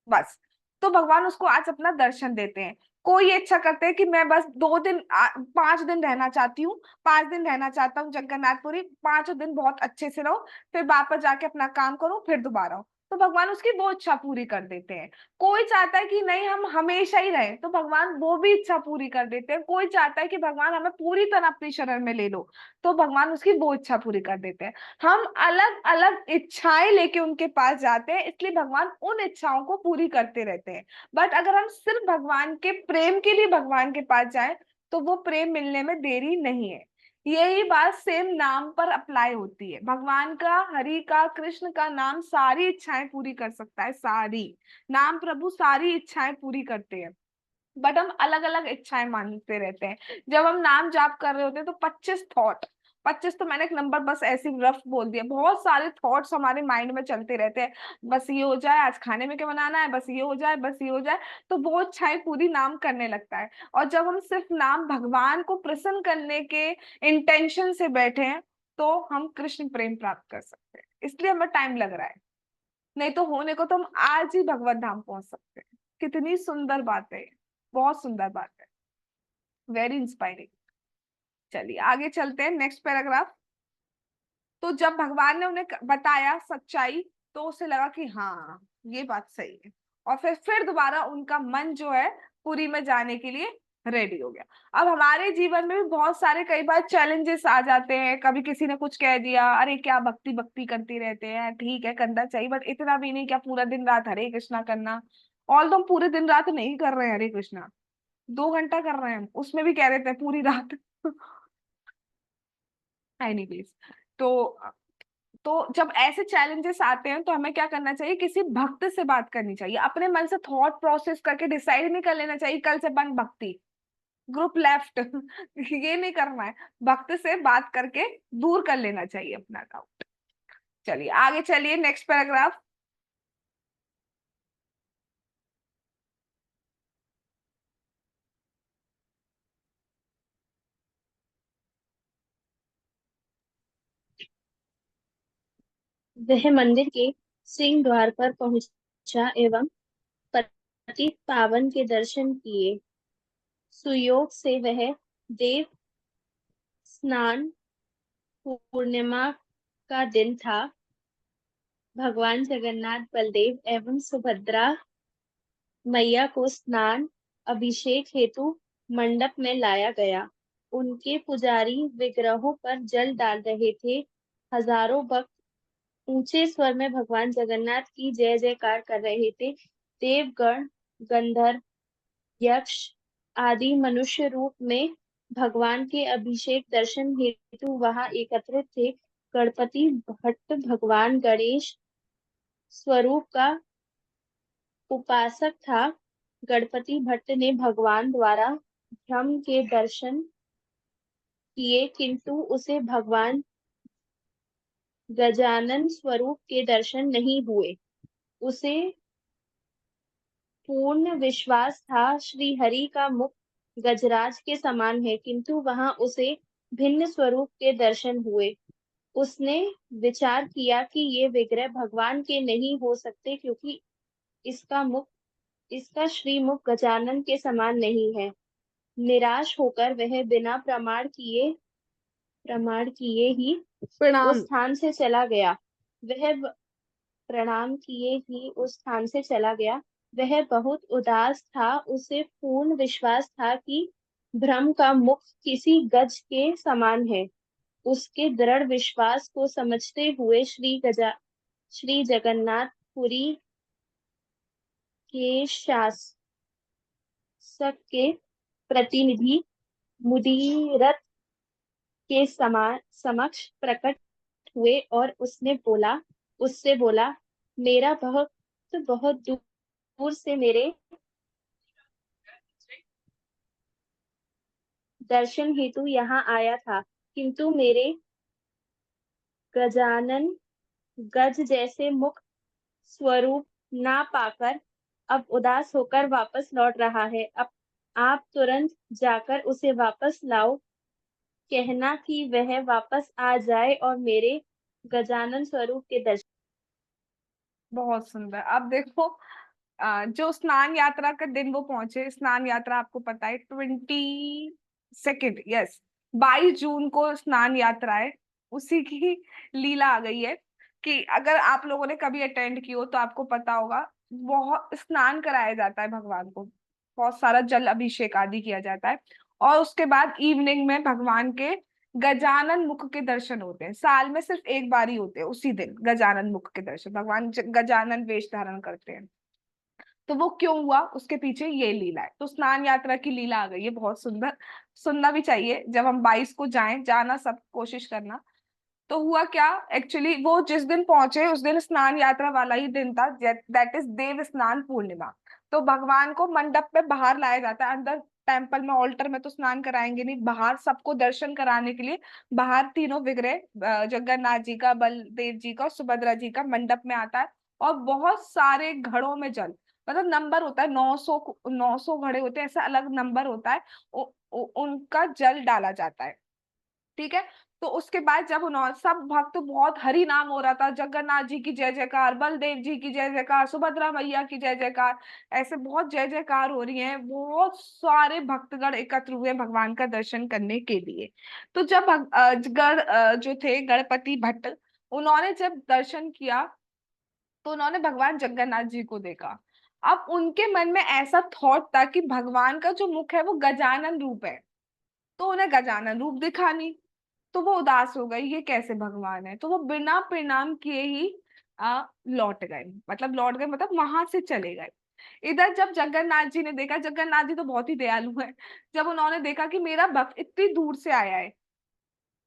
बस, तो भगवान उसको आज अपना दर्शन देते हैं। कोई ये इच्छा करते हैं कि मैं बस 2 दिन 5 दिन रहना चाहती हूँ, 5 दिन रहना चाहता हूँ जगन्नाथपुरी, 5 दिन बहुत अच्छे से रहो, फिर वापस जाके अपना काम करो, फिर दोबारा आओ, तो भगवान उसकी वो इच्छा पूरी कर देते हैं। कोई चाहता है कि नहीं हम हमेशा ही रहे, तो भगवान वो भी इच्छा पूरी कर देते हैं। कोई चाहता है कि भगवान हमें पूरी तरह अपनी शरण में ले लो, तो भगवान उसकी वो इच्छा पूरी कर देते हैं। हम अलग अलग इच्छाएं लेके उनके पास जाते हैं, इसलिए भगवान उन इच्छाओं को पूरी करते रहते हैं। बट अगर हम सिर्फ भगवान के प्रेम के लिए भगवान के पास जाएं, तो वो प्रेम मिलने में देरी नहीं है। यही बात सेम नाम पर अप्लाई होती है। भगवान का, हरि का, कृष्ण का नाम सारी इच्छाएं पूरी कर सकता है, सारी। नाम प्रभु सारी इच्छाएं पूरी करते हैं, बट हम अलग अलग इच्छाएं मांगते रहते हैं। जब हम नाम जाप कर रहे होते हैं तो 25 तो मैंने एक नंबर बस ऐसे रफ बोल दिया, बहुत सारे थॉट्स हमारे माइंड में चलते रहते हैं। बस ये हो जाए, आज खाने में क्या बनाना है, बस ये हो जाए, बस ये हो जाए, तो वो इच्छाएं पूरी नाम करने लगता है। और जब हम सिर्फ नाम भगवान को प्रसन्न करने के इंटेंशन से बैठे हैं, तो हम कृष्ण प्रेम प्राप्त कर सकते हैं। इसलिए हमें टाइम लग रहा है, नहीं तो होने को तो हम आज ही भगवत धाम पहुंच सकते हैं। कितनी सुंदर बात है, बहुत सुंदर बात है, वेरी इंस्पायरिंग। चलिए आगे चलते हैं, नेक्स्ट पैराग्राफ। तो जब भगवान ने उन्हें बताया सच्चाई, तो उसे लगा कि हाँ ये बात सही है, और फिर दोबारा उनका मन जो है पुरी में जाने के लिए रेडी हो गया। अब हमारे जीवन में भी बहुत सारे कई बार चैलेंजेस आ जाते हैं। कभी किसी ने कुछ कह दिया, अरे क्या भक्ति भक्ति करती रहते हैं, ठीक है करना चाहिए, बट इतना भी नहीं क्या पूरा दिन रात हरे कृष्णा करना। और तो हम पूरे दिन रात नहीं कर रहे हैं हरे कृष्णा, 2 घंटा कर रहे हैं हम, उसमें भी कह रहे थे पूरी रात। एनीवेज, तो जब ऐसे चैलेंजेस आते हैं तो हमें क्या करना चाहिए, किसी भक्त से बात करनी चाहिए। अपने मन से थॉट प्रोसेस करके डिसाइड नहीं कर लेना चाहिए कल से बंद भक्ति, ग्रुप लेफ्ट। ये नहीं करना है, भक्त से बात करके दूर कर लेना चाहिए अपना डाउट। चलिए आगे चलिए, नेक्स्ट पैराग्राफ। वह मंदिर के सिंह द्वार पर पहुंचा एवं पतित पावन के दर्शन किए। सुयोग से वह देव स्नान पूर्णिमा का दिन था। भगवान जगन्नाथ, बलदेव एवं सुभद्रा मैया को स्नान अभिषेक हेतु मंडप में लाया गया। उनके पुजारी विग्रहों पर जल डाल रहे थे। हजारों भक्त ऊंचे स्वर में भगवान जगन्नाथ की जय जयकार कर रहे थे। देवगण, गंधर्व, यक्ष आदि मनुष्य रूप में भगवान के अभिषेक दर्शन हेतु वहां एकत्रित थे। गणपति भट्ट भगवान गणेश स्वरूप का उपासक था। गणपति भट्ट ने भगवान द्वारा ब्रह्म के दर्शन किए, किंतु उसे भगवान गजानन स्वरूप के दर्शन नहीं हुए। उसे पूर्ण विश्वास था श्री हरि का मुख गजराज के समान है, किंतु वहां उसे भिन्न स्वरूप के दर्शन हुए। उसने विचार किया कि ये विग्रह भगवान के नहीं हो सकते, क्योंकि इसका श्रीमुख गजानन के समान नहीं है। निराश होकर वह बिना प्रमाण किए ही प्रणाम। उस स्थान से चला गया। वह प्रणाम किए ही उस स्थान से चला गया। वह बहुत उदास था। उसे पूर्ण विश्वास था कि ब्रह्म का मुख किसी गज के समान है। उसके दृढ़ विश्वास को समझते हुए श्री जगन्नाथ पुरी के शासक के प्रतिनिधि मुदीरथ के समक्ष प्रकट हुए और उससे बोला, मेरा भक्त बहुत दूर से मेरे दर्शन हेतु यहाँ आया था, किंतु मेरे गजानन गज जैसे मुख स्वरूप ना पाकर अब उदास होकर वापस लौट रहा है। अब आप तुरंत जाकर उसे वापस लाओ। कहना कि वह वापस आ जाए और मेरे गजानन स्वरूप के दर्शन। बहुत सुंदर। अब देखो, जो स्नान यात्रा का दिन वो पहुंचे। स्नान यात्रा आपको पता है 22 यस 22 जून को स्नान यात्रा है। उसी की लीला आ गई है कि अगर आप लोगों ने कभी अटेंड की हो तो आपको पता होगा, बहुत स्नान कराया जाता है भगवान को, बहुत सारा जल अभिषेक आदि किया जाता है। और उसके बाद इवनिंग में भगवान के गजानन मुख के दर्शन होते हैं। साल में सिर्फ एक बार ही होते हैं, उसी दिन गजानन मुख के दर्शन। भगवान गजानन वेश धारण करते हैं। तो वो क्यों हुआ, उसके पीछे ये लीला है। तो स्नान यात्रा की लीला आ गई है, बहुत सुंदर। सुनना भी चाहिए। जब हम 22 को जाएं, जाना सब कोशिश करना। तो हुआ क्या, एक्चुअली वो जिस दिन पहुंचे उस दिन स्नान यात्रा वाला ही दिन था, दैट इज देव स्नान पूर्णिमा। तो भगवान को मंडप पे बाहर लाया जाता है। अंदर टेम्पल में, ऑल्टर में तो स्नान कराएंगे नहीं, बाहर सबको दर्शन कराने के लिए बाहर तीनों विग्रह, जगन्नाथ जी का, बलदेव जी का और सुभद्रा जी का मंडप में आता है। और बहुत सारे घड़ों में जल, मतलब नंबर होता है 900 घड़े होते हैं, ऐसा अलग नंबर होता है। उनका जल डाला जाता है। ठीक है। तो उसके बाद जब उन्होंने सब भक्त, बहुत हरि नाम हो रहा था, जगन्नाथ जी की जय जयकार, बलदेव जी की जय जयकार, सुभद्रा मैया की जय जयकार, ऐसे बहुत जय जयकार हो रही है। बहुत सारे भक्तगण एकत्र हुए भगवान का दर्शन करने के लिए। तो जब जो थे गणपति भट्ट, उन्होंने जब दर्शन किया तो उन्होंने भगवान जगन्नाथ जी को देखा। अब उनके मन में ऐसा थॉट था कि भगवान का जो मुख है वो गजानन रूप है, तो उन्हें गजानन रूप दिखा नहीं। तो वो उदास हो गई, ये कैसे भगवान है। तो वो बिना प्रणाम किए ही लौट गए। मतलब लौट गए मतलब वहां से चले गए। इधर जब जगन्नाथ जी ने देखा, जगन्नाथ जी तो बहुत ही दयालु है, जब उन्होंने देखा कि मेरा भक्त इतनी दूर से आया है,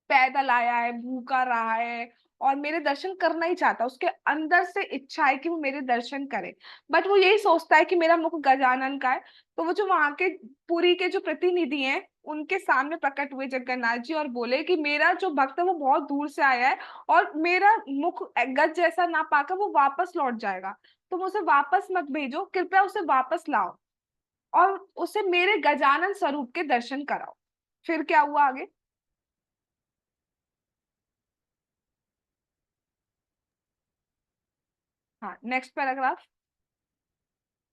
पैदल आया है, भूखा रहा है और मेरे दर्शन करना ही चाहता, उसके अंदर से इच्छा है कि वो मेरे दर्शन करे, बट वो यही सोचता है कि मेरा मुख गजानन का है। तो वो जो वहां के पुरी के जो प्रतिनिधि हैं, उनके सामने प्रकट हुए जगन्नाथ जी और बोले कि मेरा जो भक्त है वो बहुत दूर से आया है और मेरा मुख गज जैसा ना पाकर वो वापस लौट जाएगा। तुम उसे वापस मत भेजो, कृपया उसे वापस लाओ और उसे मेरे गजानन स्वरूप के दर्शन कराओ। फिर क्या हुआ आगे? हाँ, नेक्स्ट पैराग्राफ।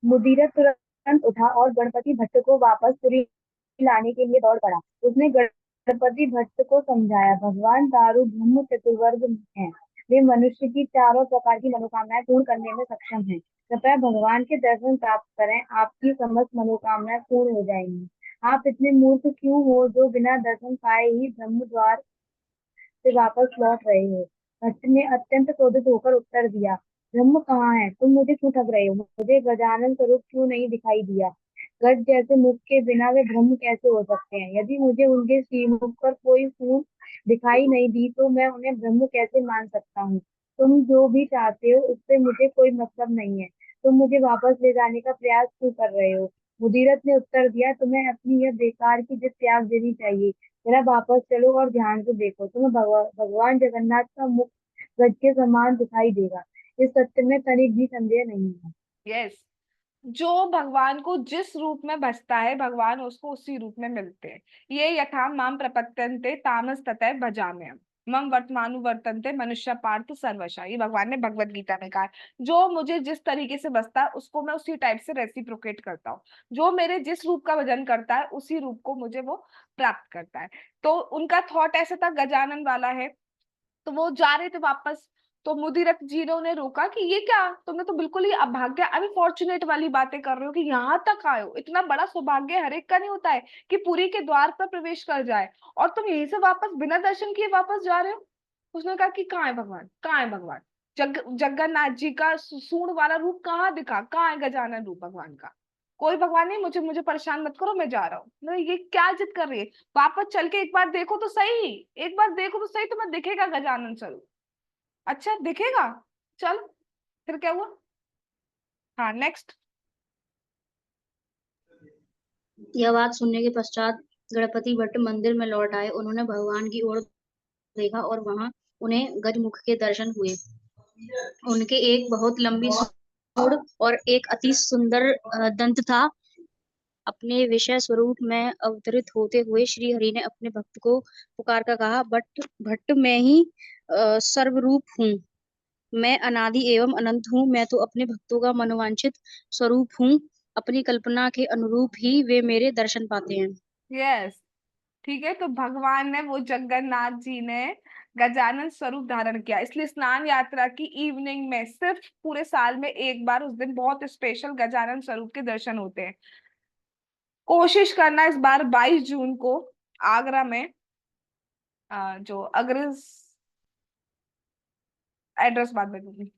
मुदीरथ तुरंत उठा और गणपति भट्ट को वापस पुरी लाने के लिए दौड़ पड़ा। उसने गणपति भट्ट को समझाया, भगवान दारू ब्रह्म चतुर्वर्ग हैं वे मनुष्य की चारों प्रकार की मनोकामनाएं पूर्ण करने में सक्षम हैं। कृपया भगवान के दर्शन प्राप्त करें, आपकी समस्त मनोकामनाएं पूर्ण हो जाएंगी। आप इतने मूर्ख क्यों हो जो बिना दर्शन पाए ही ब्रह्म द्वार से वापस लौट रहे हो? भक्त ने अत्यंत क्रोधित होकर उत्तर दिया, ब्रह्म कहाँ है? तुम मुझे क्यों ठग रहे हो? मुझे गजानन स्वरूप क्यों नहीं दिखाई दिया? गज जैसे मुख के बिना वे ब्रह्म कैसे हो सकते हैं? यदि मुझे उनके श्रीमुख पर कोई सूंड दिखाई नहीं दी तो मैं उन्हें ब्रह्म कैसे मान सकता हूँ? तुम जो भी चाहते हो उससे मुझे कोई मतलब नहीं है। तुम मुझे वापस ले जाने का प्रयास क्यों कर रहे हो? मुदीरत ने उत्तर दिया, तुम्हें अपनी यह बेकार की जिद त्याग देनी चाहिए। जरा वापस चलो और ध्यान से देखो, तुम्हें भगवान जगन्नाथ का मुख गज के समान दिखाई देगा। इस सत्य में तनिक भी संदेह नहीं है। यस, जो भगवान को जिस रूप में बसता है भगवान उसको उसी रूप में मिलते हैं। ये यथा माम प्रपद्यन्ते तामस ततः भजाम्यहम् मम वर्तमानु वर्तन्ते मनुष्य पार्थ सर्वशः। ये भगवान ने भगवत गीता में कहा है। जो मुझे जिस तरीके से बसता है उसको मैं उसी टाइप से रेसिप्रोकेट करता हूँ। जो मेरे जिस रूप का भजन करता है उसी रूप को मुझे वो प्राप्त करता है। तो उनका थॉट ऐसे था, गजानन वाला है। तो वो जा रहे थे वापस, तो मुदिरत जी ने उन्हें रोका कि ये क्या, तुमने तो बिल्कुल ही अभाग्य अनफॉर्चुनेट वाली बातें कर रहे हो कि यहाँ तक आए हो। इतना बड़ा सौभाग्य हर एक का नहीं होता है कि पुरी के द्वार पर प्रवेश कर जाए, और तुम यहीं से वापस बिना दर्शन किए वापस जा रहे हो। उसने कहा कि कहाँ है भगवान, कहाँ है भगवान? जगन्नाथ जी का सूंड वाला रूप कहाँ दिखा, कहाँ है गजानन रूप भगवान का? कोई भगवान नहीं, मुझे मुझे परेशान मत करो, मैं जा रहा हूँ। ये क्या जिद कर रही है? वापस चल के एक बार देखो तो सही, एक बार देखो तो सही, तुम्हें दिखेगा गजानन स्वरूप। अच्छा दिखेगा, चल। फिर क्या हुआ? हाँ नेक्स्ट। यह बात सुनने के पश्चात गणपति भट्ट मंदिर में लौट आए। उन्होंने भगवान की ओर देखा और वहां उन्हें गजमुख के दर्शन हुए। उनके एक बहुत लंबी सूंड और एक अति सुंदर दंत था। अपने विषय स्वरूप में अवतरित होते हुए श्री हरि ने अपने भक्त को पुकार कर कहा, भट्ट भट्ट मैं ही सर्वरूप हूँ। मैं अनादि एवं अनंत हूँ। मैं तो अपने भक्तों का मनोवांछित स्वरूप हूँ। अपनी कल्पना के अनुरूप ही वे मेरे दर्शन पाते हैं। यस, ठीक है। तो भगवान ने, वो जगन्नाथ जी ने गजानन स्वरूप धारण किया। इसलिए स्नान यात्रा की इवनिंग में सिर्फ पूरे साल में एक बार उस दिन बहुत स्पेशल गजानन स्वरूप के दर्शन होते हैं। कोशिश करना इस बार 22 जून को आगरा में, जो अग्रज, एड्रेस बाद में दूंगी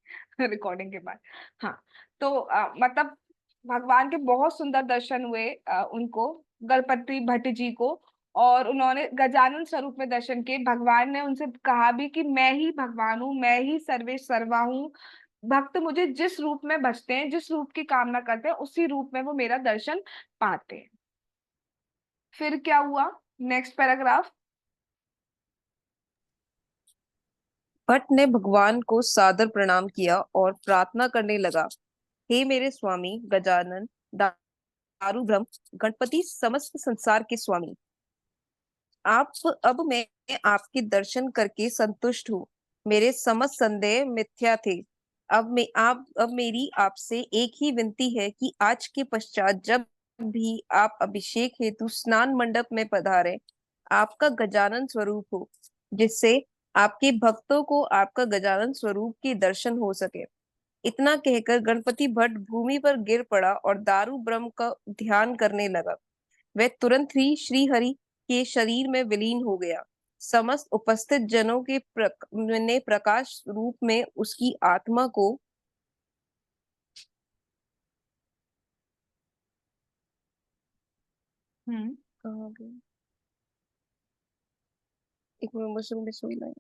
रिकॉर्डिंग के बाद। हाँ, तो मतलब भगवान के बहुत सुंदर दर्शन हुए उनको, गणपति भट्ट जी को। और उन्होंने गजानन स्वरूप में दर्शन किए। भगवान ने उनसे कहा भी कि मैं ही भगवान हूँ, मैं ही सर्वेश सर्वा हूँ। भक्त मुझे जिस रूप में भजते हैं, जिस रूप की कामना करते हैं, उसी रूप में वो मेरा दर्शन पाते हैं। फिर क्या हुआ? Next paragraph. भट्ट ने भगवान को सादर प्रणाम किया और प्रार्थना करने लगा, हे मेरे स्वामी गजानन, दारू ब्रह्म, गणपति, समस्त संसार के स्वामी, आप अब मैं आपके दर्शन करके संतुष्ट हूँ। मेरे समस्त संदेह मिथ्या थे। अब मेरी आपसे एक ही विनती है कि आज के पश्चात जब भी आप अभिषेक हेतु स्नान मंडप में पधारें, आपका गजानन स्वरूप हो, जिससे आपके भक्तों को आपका गजानन स्वरूप के दर्शन हो सके। इतना कहकर गणपति भट्ट भूमि पर गिर पड़ा और दारू ब्रह्म का ध्यान करने लगा। वह तुरंत ही श्री हरि के शरीर में विलीन हो गया। समस्त उपस्थित जनों के ने प्रकाश रूप में उसकी आत्मा को कहाँ गया? एक मिनट, मुझे सुनना है।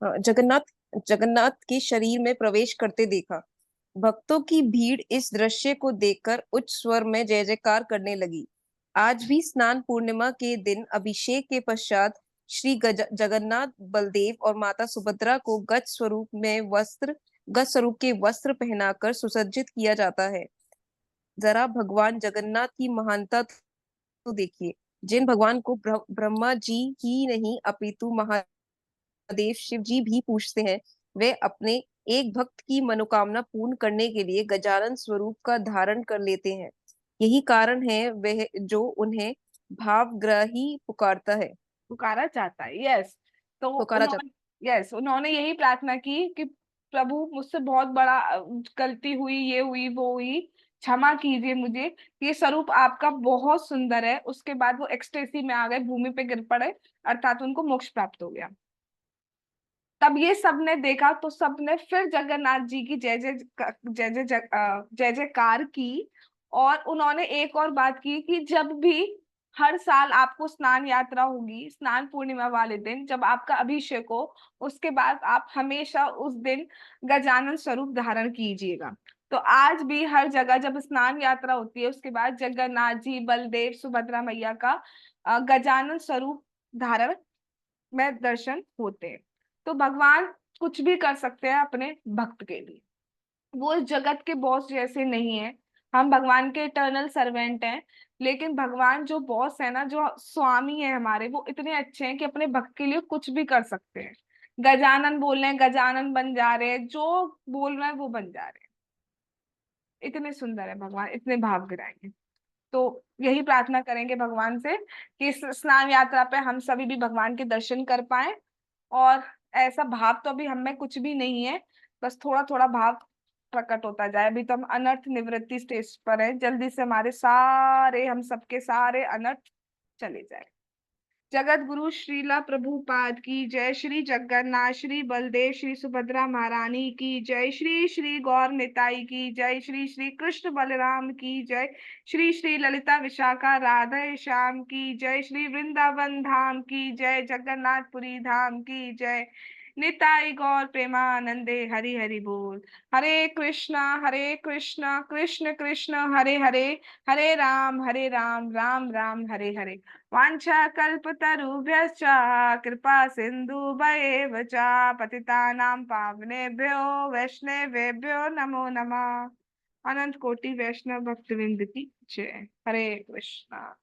हाँ, जगन्नाथ जगन्नाथ के शरीर में प्रवेश करते देखा। भक्तों की भीड़ इस दृश्य को देखकर उच्च स्वर में जय जयकार करने लगी। आज भी स्नान पूर्णिमा के दिन अभिषेक के पश्चात श्री जगन्नाथ, बलदेव और माता सुभद्रा को गज स्वरूप के वस्त्र पहनाकर सुसज्जित किया जाता है। जरा भगवान जगन्नाथ की महानता तो देखिए। जिन भगवान को ब्रह्मा जी ही नहीं अपितु महादेव शिव जी भी पूछते हैं, वे अपने एक भक्त की मनोकामना पूर्ण करने के लिए गजानन स्वरूप का धारण कर लेते हैं। यही कारण है वह जो उन्हें भावग्राही पुकारता है, पुकारा जाता है। यस, तो पुकारा जाता उन्होंने यही प्रार्थना की कि प्रभु मुझसे बहुत बड़ा गलती हुई, ये हुई वो हुई, क्षमा कीजिए मुझे। ये स्वरूप आपका बहुत सुंदर है। उसके बाद वो एक्सटेसी में आ गए, भूमि पे गिर पड़े, अर्थात उनको मोक्ष प्राप्त हो गया। तब ये सबने देखा तो सबने फिर जगन्नाथ जी की जय जय जय जय जय जयकार की। और उन्होंने एक और बात की कि जब भी हर साल आपको स्नान यात्रा होगी, स्नान पूर्णिमा वाले दिन जब आपका अभिषेक हो, उसके बाद आप हमेशा उस दिन गजानन स्वरूप धारण कीजिएगा। तो आज भी हर जगह जब स्नान यात्रा होती है, उसके बाद जगन्नाथ जी, बलदेव, सुभद्रा मैया का गजानन स्वरूप धारण में दर्शन होते हैं। तो भगवान कुछ भी कर सकते हैं अपने भक्त के लिए। वो इस जगत के बॉस जैसे नहीं है। हम भगवान के इटर्नल सर्वेंट हैं, लेकिन भगवान जो बॉस है ना, जो स्वामी है हमारे, वो इतने अच्छे हैं कि अपने भक्त के लिए कुछ भी कर सकते हैं। गजानन बोल रहे हैं, गजानन बन जा रहे हैं, जो बोल रहे हैं वो बन जा रहे हैं। इतने सुंदर है भगवान, इतने भाव गिराएंगे। तो यही प्रार्थना करेंगे भगवान से कि इस स्नान यात्रा पे हम सभी भी भगवान के दर्शन कर पाए। और ऐसा भाव तो अभी हम में कुछ भी नहीं है, बस थोड़ा थोड़ा भाव प्रकट होता जाए। अभी तो हम अनर्थ निवृत्ति स्टेज पर है, जल्दी से हमारे सारे, हम सबके सारे अनर्थ चले जाए। जगत गुरु श्रीला प्रभुपाद की जय। श्री जगन्नाथ, श्री बलदेव, श्री सुभद्रा महारानी की जय। श्री श्री गौर निताई की जय। श्री श्री कृष्ण बलराम की जय। श्री श्री ललिता विशाखा राधा श्याम की जय। श्री वृंदावन धाम की जय। जगन्नाथपुरी धाम की जय। निताई गौर प्रेमानंदे हरि हरि बोल। हरे कृष्णा कृष्ण कृष्ण हरे हरे, हरे राम राम राम हरे हरे। वाञ्छा कल्पतरुभ्यश्च कृपा सिन्धुभैव च पतितानां पावनेभ्यो वैष्णवेभ्यो नमो नमः। अनंत कोटि वैष्णव भक्तवृंद की जय। हरे कृष्णा।